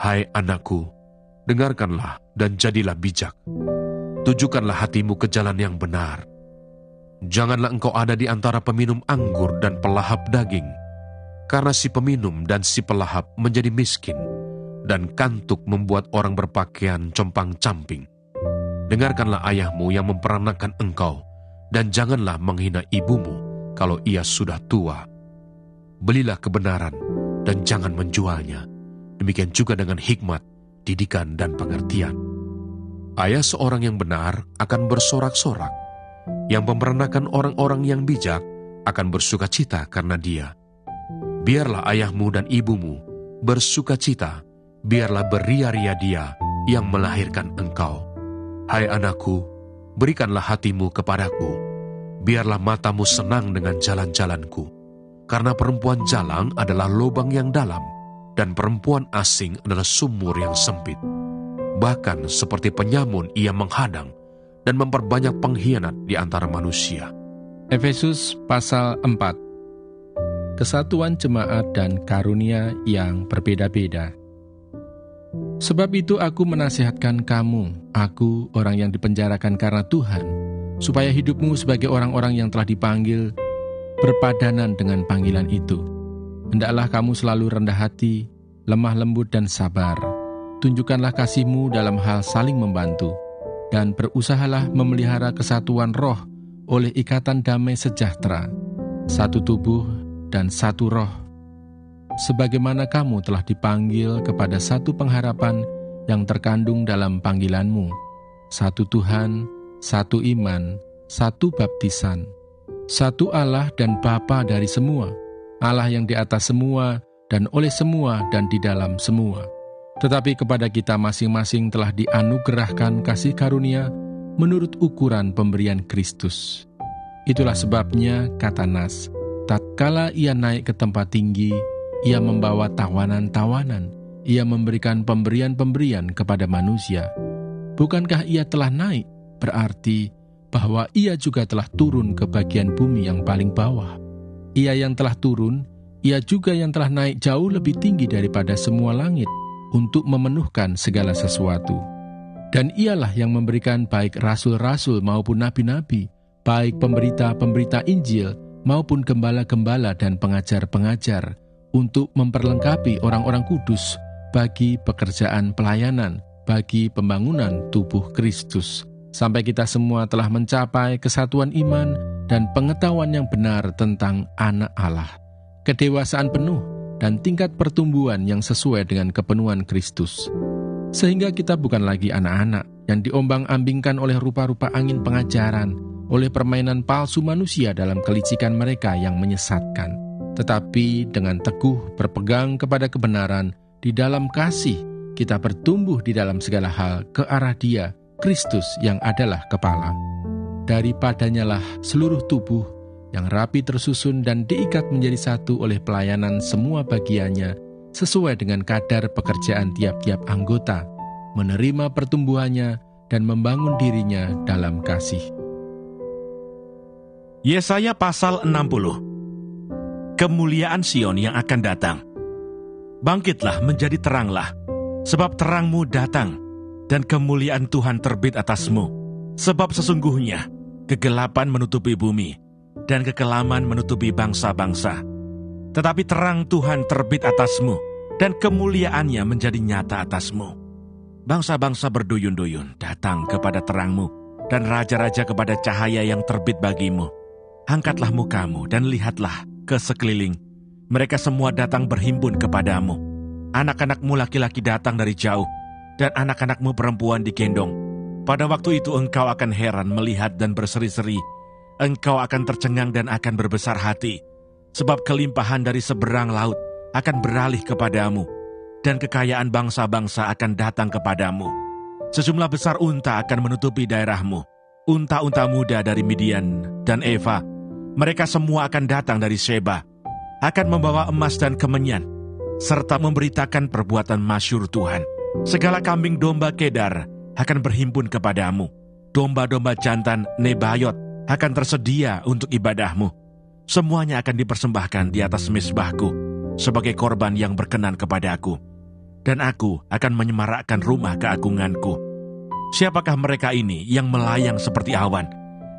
Hai anakku, dengarkanlah dan jadilah bijak. Tujukanlah hatimu ke jalan yang benar. Janganlah engkau ada di antara peminum anggur dan pelahap daging, karena si peminum dan si pelahap menjadi miskin, dan kantuk membuat orang berpakaian compang-camping. Dengarkanlah ayahmu yang memperanakan engkau, dan janganlah menghina ibumu kalau ia sudah tua. Belilah kebenaran dan jangan menjualnya. Demikian juga dengan hikmat, didikan, dan pengertian. Ayah seorang yang benar akan bersorak-sorak. Yang memperanakan orang-orang yang bijak akan bersukacita karena dia. Biarlah ayahmu dan ibumu bersukacita, biarlah beria-ria dia yang melahirkan engkau. Hai anakku, berikanlah hatimu kepadaku, biarlah matamu senang dengan jalan-jalanku. Karena perempuan jalang adalah lubang yang dalam, dan perempuan asing adalah sumur yang sempit. Bahkan seperti penyamun ia menghadang dan memperbanyak pengkhianat di antara manusia. Efesus pasal 4. Kesatuan jemaat dan karunia yang berbeda-beda. Sebab itu aku menasihatkan kamu, aku orang yang dipenjarakan karena Tuhan, supaya hidupmu sebagai orang-orang yang telah dipanggil berpadanan dengan panggilan itu. Hendaklah kamu selalu rendah hati, lemah lembut dan sabar. Tunjukkanlah kasihmu dalam hal saling membantu, dan berusahalah memelihara kesatuan roh oleh ikatan damai sejahtera, satu tubuh dan satu roh. Sebagaimana kamu telah dipanggil kepada satu pengharapan yang terkandung dalam panggilanmu, satu Tuhan, satu iman, satu baptisan, satu Allah dan Bapa dari semua, Allah yang di atas semua dan oleh semua dan di dalam semua. Tetapi kepada kita masing-masing telah dianugerahkan kasih karunia menurut ukuran pemberian Kristus. Itulah sebabnya, kata Nas, tatkala ia naik ke tempat tinggi, ia membawa tawanan-tawanan, ia memberikan pemberian-pemberian kepada manusia. Bukankah ia telah naik, berarti bahwa ia juga telah turun ke bagian bumi yang paling bawah. Ia yang telah turun, ia juga yang telah naik jauh lebih tinggi daripada semua langit, untuk memenuhkan segala sesuatu. Dan ialah yang memberikan baik rasul-rasul maupun nabi-nabi, baik pemberita-pemberita Injil maupun gembala-gembala dan pengajar-pengajar, untuk memperlengkapi orang-orang kudus bagi pekerjaan pelayanan, bagi pembangunan tubuh Kristus, sampai kita semua telah mencapai kesatuan iman dan pengetahuan yang benar tentang Anak Allah, kedewasaan penuh, dan tingkat pertumbuhan yang sesuai dengan kepenuhan Kristus. Sehingga kita bukan lagi anak-anak yang diombang-ambingkan oleh rupa-rupa angin pengajaran, oleh permainan palsu manusia dalam kelicikan mereka yang menyesatkan. Tetapi dengan teguh berpegang kepada kebenaran, di dalam kasih, kita bertumbuh di dalam segala hal ke arah Dia, Kristus yang adalah kepala. Daripadanya lah seluruh tubuh yang rapi tersusun dan diikat menjadi satu oleh pelayanan semua bagiannya, sesuai dengan kadar pekerjaan tiap-tiap anggota, menerima pertumbuhannya dan membangun dirinya dalam kasih. Yesaya pasal 60. Kemuliaan Sion yang akan datang. Bangkitlah menjadi teranglah, sebab terangmu datang, dan kemuliaan Tuhan terbit atasmu. Sebab sesungguhnya kegelapan menutupi bumi, dan kekelaman menutupi bangsa-bangsa. Tetapi terang Tuhan terbit atasmu, dan kemuliaannya menjadi nyata atasmu. Bangsa-bangsa berduyun-duyun datang kepada terangmu, dan raja-raja kepada cahaya yang terbit bagimu. Angkatlah mukamu dan lihatlah ke sekeliling. Mereka semua datang berhimpun kepadamu. Anak-anakmu laki-laki datang dari jauh, dan anak-anakmu perempuan digendong. Pada waktu itu engkau akan heran melihat dan berseri-seri. Engkau akan tercengang dan akan berbesar hati, sebab kelimpahan dari seberang laut akan beralih kepadamu, dan kekayaan bangsa-bangsa akan datang kepadamu. Sejumlah besar unta akan menutupi daerahmu, unta-unta muda dari Midian dan Eva. Mereka semua akan datang dari Sheba, akan membawa emas dan kemenyan, serta memberitakan perbuatan masyhur Tuhan. Segala kambing domba Kedar akan berhimpun kepadamu, domba-domba jantan Nebayot akan tersedia untuk ibadahmu. Semuanya akan dipersembahkan di atas mezbahku sebagai korban yang berkenan kepadaku. dan aku akan menyemarakkan rumah keagunganku. Siapakah mereka ini yang melayang seperti awan,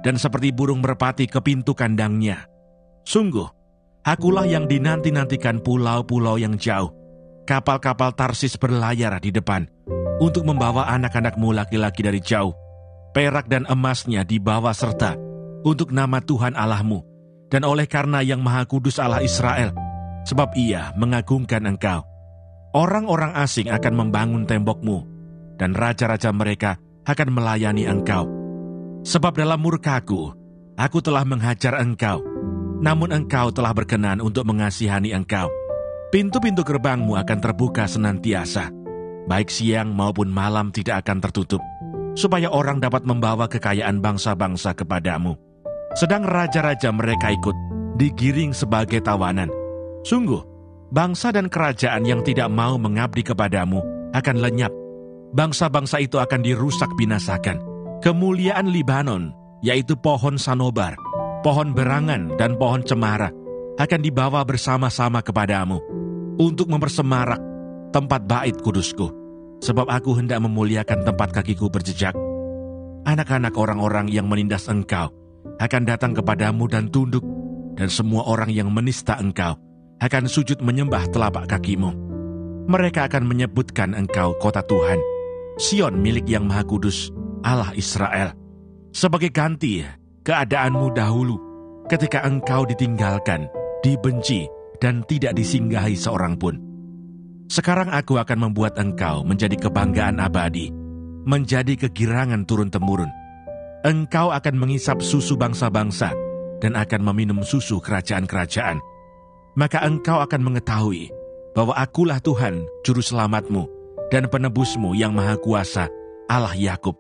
dan seperti burung merpati ke pintu kandangnya? Sungguh, akulah yang dinanti-nantikan pulau-pulau yang jauh. Kapal-kapal Tarsis berlayar di depan, untuk membawa anak-anakmu laki-laki dari jauh. Perak dan emasnya dibawa serta, untuk nama Tuhan Allahmu, dan oleh karena Yang Maha Kudus Allah Israel, sebab Ia mengagungkan engkau. Orang-orang asing akan membangun tembokmu, dan raja-raja mereka akan melayani engkau. Sebab dalam murkaku, aku telah menghajar engkau, namun engkau telah berkenan untuk mengasihani engkau. Pintu-pintu gerbangmu akan terbuka senantiasa, baik siang maupun malam tidak akan tertutup, supaya orang dapat membawa kekayaan bangsa-bangsa kepadamu. Sedang raja-raja mereka ikut, digiring sebagai tawanan. Sungguh, bangsa dan kerajaan yang tidak mau mengabdi kepadamu akan lenyap. Bangsa-bangsa itu akan dirusak binasakan. Kemuliaan Libanon, yaitu pohon sanobar, pohon berangan dan pohon cemara, akan dibawa bersama-sama kepadamu, untuk mempersemarak tempat bait kudusku, sebab aku hendak memuliakan tempat kakiku berjejak. Anak-anak orang-orang yang menindas engkau akan datang kepadamu dan tunduk, dan semua orang yang menista engkau akan sujud menyembah telapak kakimu. Mereka akan menyebutkan engkau kota Tuhan, Sion milik Yang Maha Kudus, Allah Israel. Sebagai ganti keadaanmu dahulu, ketika engkau ditinggalkan, dibenci, dan tidak disinggahi seorang pun. Sekarang aku akan membuat engkau menjadi kebanggaan abadi, menjadi kegirangan turun-temurun. Engkau akan mengisap susu bangsa-bangsa, dan akan meminum susu kerajaan-kerajaan. Maka engkau akan mengetahui bahwa akulah Tuhan, juru selamatmu, dan penebusmu yang maha kuasa, Allah Yakub.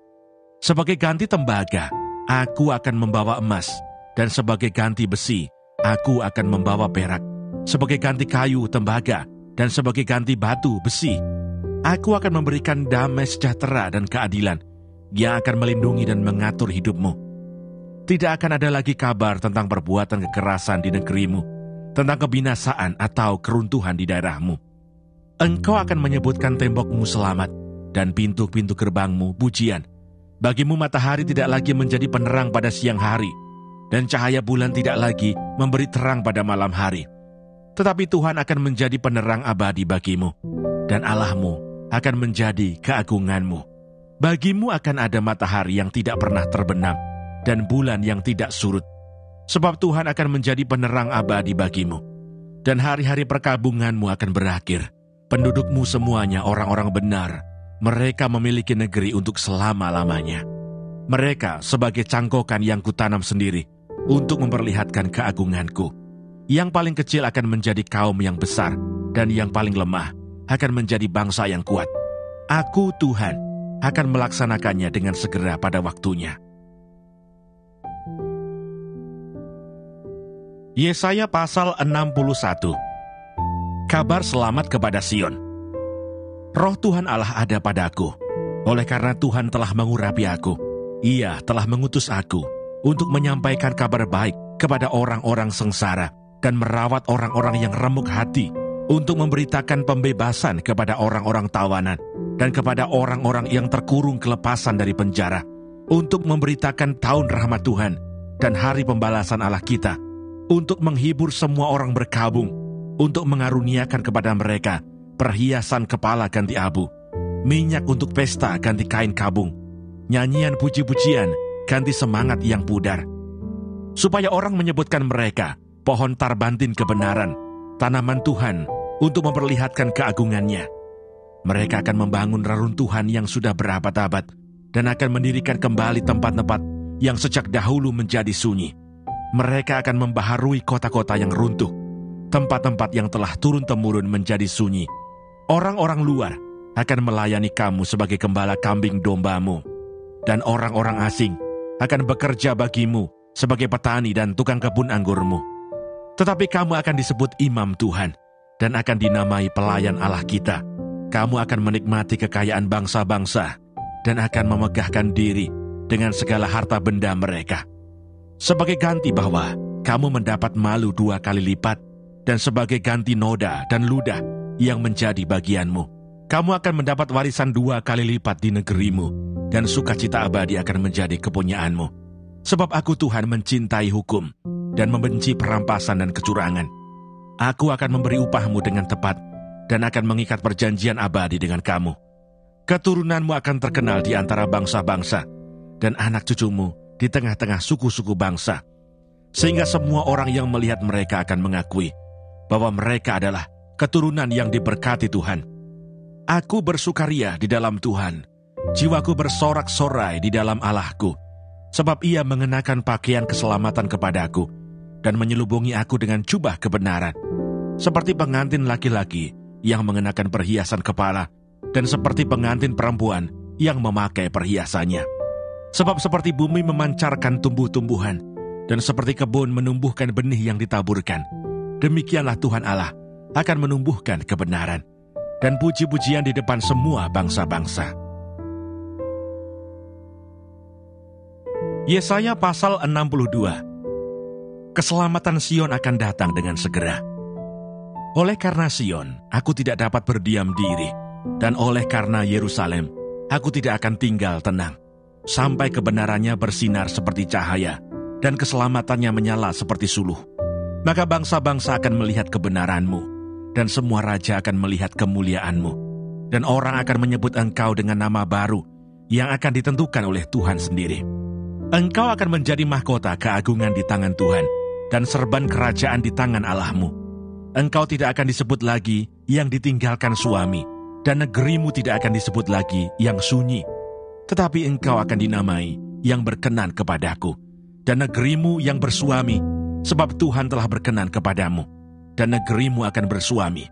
Sebagai ganti tembaga, aku akan membawa emas, dan sebagai ganti besi, aku akan membawa perak. Sebagai ganti kayu, tembaga, dan sebagai ganti batu, besi, aku akan memberikan damai sejahtera dan keadilan, yang akan melindungi dan mengatur hidupmu. Tidak akan ada lagi kabar tentang perbuatan kekerasan di negerimu, tentang kebinasaan atau keruntuhan di daerahmu. Engkau akan menyebutkan tembokmu selamat, dan pintu-pintu gerbangmu pujian. Bagimu matahari tidak lagi menjadi penerang pada siang hari, dan cahaya bulan tidak lagi memberi terang pada malam hari. Tetapi Tuhan akan menjadi penerang abadi bagimu, dan Allahmu akan menjadi keagunganmu. Bagimu akan ada matahari yang tidak pernah terbenam, dan bulan yang tidak surut. Sebab Tuhan akan menjadi penerang abadi bagimu, dan hari-hari perkabunganmu akan berakhir. Pendudukmu semuanya orang-orang benar, mereka memiliki negeri untuk selama-lamanya. Mereka sebagai cangkokan yang kutanam sendiri, untuk memperlihatkan keagunganku. Yang paling kecil akan menjadi kaum yang besar, dan yang paling lemah akan menjadi bangsa yang kuat. Aku Tuhan akan melaksanakannya dengan segera pada waktunya. Yesaya pasal 61. Kabar selamat kepada Sion. Roh Tuhan Allah ada padaku, oleh karena Tuhan telah mengurapi aku. Ia telah mengutus aku untuk menyampaikan kabar baik kepada orang-orang sengsara, dan merawat orang-orang yang remuk hati, untuk memberitakan pembebasan kepada orang-orang tawanan, dan kepada orang-orang yang terkurung kelepasan dari penjara, untuk memberitakan tahun rahmat Tuhan dan hari pembalasan Allah kita, untuk menghibur semua orang berkabung, untuk mengaruniakan kepada mereka perhiasan kepala ganti abu, minyak untuk pesta ganti kain kabung, nyanyian puji-pujian ganti semangat yang pudar, supaya orang menyebutkan mereka pohon tarbantin kebenaran, tanaman Tuhan, untuk memperlihatkan keagungannya. Mereka akan membangun reruntuhan yang sudah berabad-abad, dan akan mendirikan kembali tempat-tempat yang sejak dahulu menjadi sunyi. Mereka akan membaharui kota-kota yang runtuh, tempat-tempat yang telah turun-temurun menjadi sunyi. Orang-orang luar akan melayani kamu sebagai gembala kambing dombamu, dan orang-orang asing akan bekerja bagimu sebagai petani dan tukang kebun anggurmu. Tetapi kamu akan disebut imam Tuhan, dan akan dinamai pelayan Allah kita. Kamu akan menikmati kekayaan bangsa-bangsa, dan akan memegahkan diri dengan segala harta benda mereka. Sebagai ganti bahwa kamu mendapat malu 2 kali lipat, dan sebagai ganti noda dan ludah yang menjadi bagianmu, Kamu akan mendapat warisan 2 kali lipat di negerimu, dan sukacita abadi akan menjadi kepunyaanmu. Sebab aku Tuhan mencintai hukum, dan membenci perampasan dan kecurangan. Aku akan memberi upahmu dengan tepat, dan akan mengikat perjanjian abadi dengan kamu. Keturunanmu akan terkenal di antara bangsa-bangsa, dan anak cucumu di tengah-tengah suku-suku bangsa. Sehingga semua orang yang melihat mereka akan mengakui bahwa mereka adalah keturunan yang diberkati Tuhan. Aku bersukaria di dalam Tuhan, jiwaku bersorak-sorai di dalam Allahku, sebab Ia mengenakan pakaian keselamatan kepadaku, dan menyelubungi aku dengan jubah kebenaran, seperti pengantin laki-laki yang mengenakan perhiasan kepala, dan seperti pengantin perempuan yang memakai perhiasannya. Sebab seperti bumi memancarkan tumbuh-tumbuhan, dan seperti kebun menumbuhkan benih yang ditaburkan, demikianlah Tuhan Allah akan menumbuhkan kebenaran dan puji-pujian di depan semua bangsa-bangsa. Yesaya pasal 62. Keselamatan Sion akan datang dengan segera. Oleh karena Sion, aku tidak dapat berdiam diri, dan oleh karena Yerusalem, aku tidak akan tinggal tenang, sampai kebenarannya bersinar seperti cahaya, dan keselamatannya menyala seperti suluh. Maka bangsa-bangsa akan melihat kebenaranmu, dan semua raja akan melihat kemuliaanmu, dan orang akan menyebut engkau dengan nama baru yang akan ditentukan oleh Tuhan sendiri. Engkau akan menjadi mahkota keagungan di tangan Tuhan, dan serban kerajaan di tangan Allahmu. Engkau tidak akan disebut lagi yang ditinggalkan suami, dan negerimu tidak akan disebut lagi yang sunyi. Tetapi engkau akan dinamai yang berkenan kepadaku, dan negerimu yang bersuami, sebab Tuhan telah berkenan kepadamu, dan negerimu akan bersuami.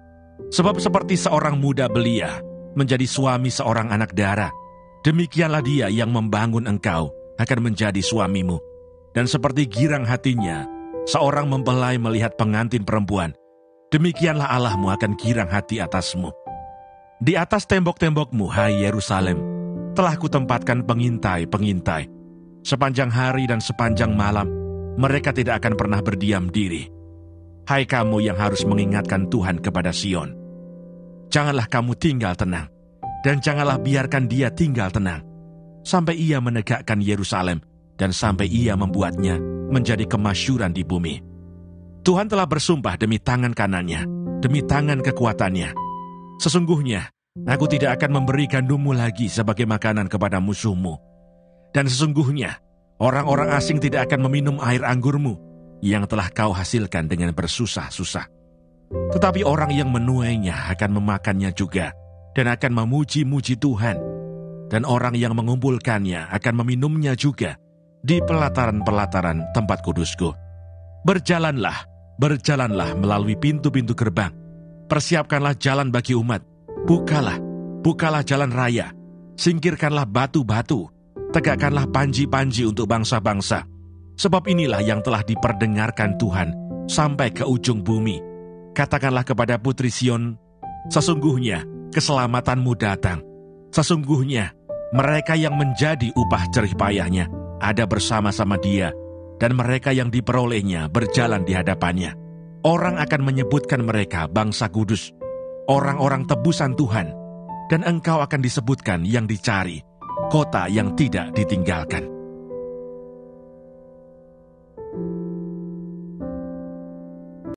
Sebab seperti seorang muda belia menjadi suami seorang anak dara, demikianlah dia yang membangun engkau akan menjadi suamimu. Dan seperti girang hatinya seorang mempelai melihat pengantin perempuan, demikianlah Allahmu akan girang hati atasmu. Di atas tembok-tembokmu, hai Yerusalem, telah kutempatkan pengintai-pengintai. Sepanjang hari dan sepanjang malam, mereka tidak akan pernah berdiam diri. Hai kamu yang harus mengingatkan Tuhan kepada Sion, janganlah kamu tinggal tenang, dan janganlah biarkan dia tinggal tenang, sampai ia menegakkan Yerusalem, dan sampai ia membuatnya menjadi kemasyuran di bumi. Tuhan telah bersumpah demi tangan kanannya, demi tangan kekuatannya. Sesungguhnya, aku tidak akan memberi gandummu lagi sebagai makanan kepada musuhmu. Dan sesungguhnya, orang-orang asing tidak akan meminum air anggurmu, yang telah kau hasilkan dengan bersusah-susah. Tetapi orang yang menuainya akan memakannya juga, dan akan memuji-muji Tuhan. Dan orang yang mengumpulkannya akan meminumnya juga di pelataran-pelataran tempat kudusku. Berjalanlah, berjalanlah melalui pintu-pintu gerbang. Persiapkanlah jalan bagi umat. Bukalah jalan raya. Singkirkanlah batu-batu. Tegakkanlah panji-panji untuk bangsa-bangsa. Sebab inilah yang telah diperdengarkan Tuhan sampai ke ujung bumi. Katakanlah kepada putri Sion, sesungguhnya keselamatanmu datang. Sesungguhnya mereka yang menjadi upah jerih payahnya ada bersama-sama dia, dan mereka yang diperolehnya berjalan di hadapannya. Orang akan menyebutkan mereka bangsa kudus, orang-orang tebusan Tuhan, dan engkau akan disebutkan yang dicari, kota yang tidak ditinggalkan.